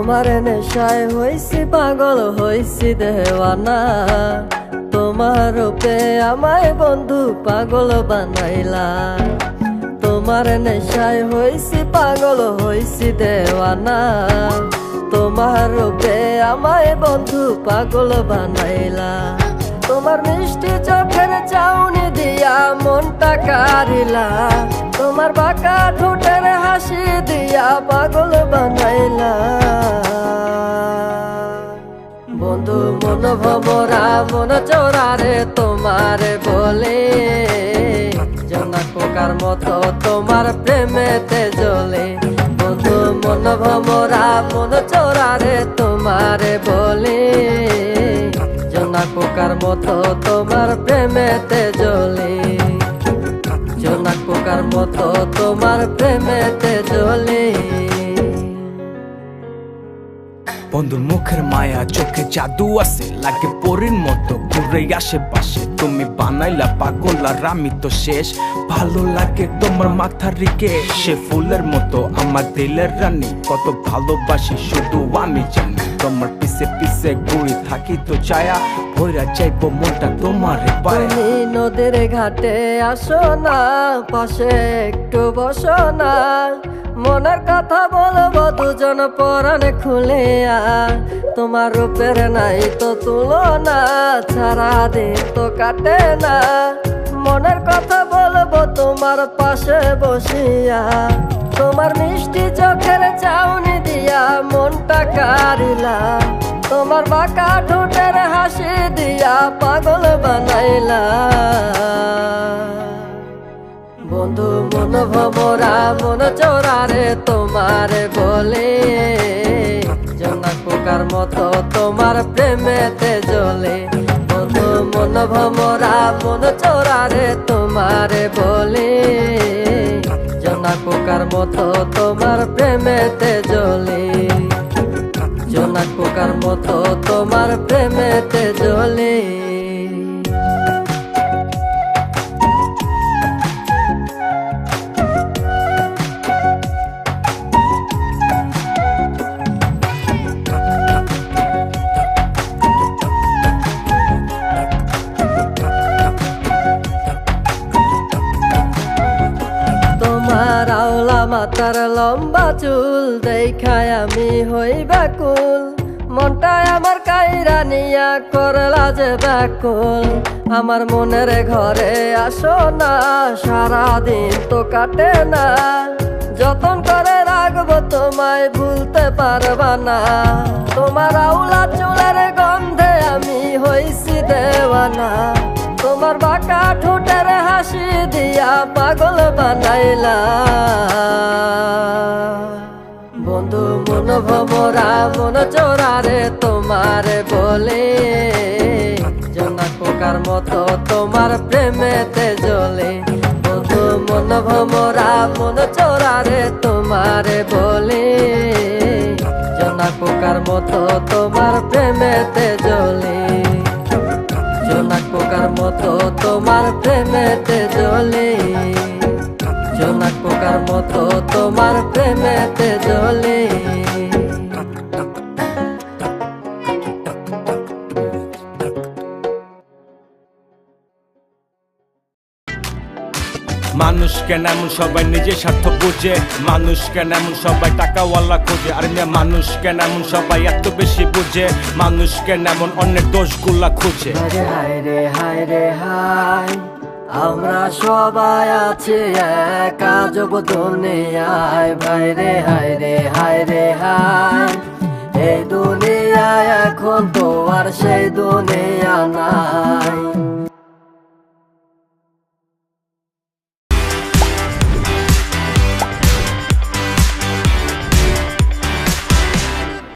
তোমার নেশায় হইছি পাগল হইছি দেওয়ানা। তোমার রূপে আমায় বন্ধু পাগল বানাইলা। তোমার নেশায় হইছি পাগল হইছি দেওয়ানা। তোমার রূপে আমায় বন্ধু পাগল বানাইলা। তোমার মিষ্টি চোখের চাউনি দিয়া মনটা কারিলা। তোমার বাঁকা ঠোঁটের হাসি দিয়া পাগল বানাইলা। বন্ধু মন ভমরা মন চোরারে তোমারে বলে, জোনাক পোকার মতো তোমার প্রেমেতে জ্বলে। বন্ধু মন ভমরা মন চোরারে তোমারে বলে, জোনাক পোকার মতো তোমার প্রেমেতে জ্বলে। জোনাক পোকার মতো তোমার প্রেমেতে জ্বলে। বন্ধুর মুখের মায়া চোখে জাদু আছে, লাগে পরীর মতো ঘুরে আশেপাশে। তুমি বানাইলা পাগল আর আমি তো শেষ। ভালো লাগে তোমার মাথার রিকে, সে ফুলের মতো আমার দিলের রানী। কত ভালোবাসি শুধু আমি জানি, তোমার পিছে পিছে ঘুরি থাকি তো ছায়া। ভৈরা যাইবো মনটা তোমার পায়ে। তুমি নদীর ঘাটে আসো না, পাশে একটু বসো না। মনের কথা বলবো দুজন পরাণ খুলে। তোমার রূপের নাই তো তুলনা, সারা দিন তো কাটে না। মনের কথা বলবো তোমার পাশে বসিয়া। তোমার মিষ্টি চোখের চাউনি দিয়া মনটা কারিলা। তোমার বাঁকা ঠোঁটের হাসি দিয়া পাগল বানাইলা। বন্ধু মন ভমরা মন চোরারে তোমারে বলে, জোনাক পোকার মতো তোমার প্রেমেতে জ্বলে। বন্ধু মন ভমরা মন চোরারে তোমারে বলে, জোনাক পোকার মতো তোমার প্রেমেতে জ্বলে। জোনাক পোকার মতো তোমার প্রেমেতে জ্বলে। তোমার আওলা মাথার লম্বা চুল দেখায় আমি হই ব্যাকুল। মনটায় আমার কাইরা নিয়া করলা যে ব্যাকুল। আমার মনের ঘরে আসো না, সারাদিন তো কাটে না। যতন করে রাখবো তোমায় ভুলতে পারবা না। তোমার আওলা চুলের গন্ধে আমি হইছি দেওয়ানা। তোমার বাঁকা ঠোঁটের হাসি দিয়া পাগল বানাইলা। বন্ধু মন ভমরা মন চোরারে তোমারে বলে, জোনাক পোকার মতো তোমার প্রেমেতে জ্বলে। বন্ধু মন ভমরা মন চোরারে তোমারে বলে, জোনাক পোকার মতো তোমার প্রেমেতে জ্বলে। জোনাক পোকার মতো তোমার প্রেমেতে জ্বলে। জোনাক পোকার মতো তোমার প্রেমেতে জ্বলে। মানুষ কেন এমন সবাই নিজের স্বার্থ বুঝে, মানুষ কেন এমন সবাই টাকাওয়ালা খোঁজে। আর মানুষ কেন এমন সবাই এত বেশি বুঝে, মানুষ কেন এমন অন্যের দোষগুলা খুঁজে। হায় রে হায় রে হায়, আমরা সবাই আছি এক আজব দুনিয়ায়। ভাই রে হায় রে হায় রে হায়, এই দুনিয়ায় এখন তো আর সেই দুনিয়া নাই।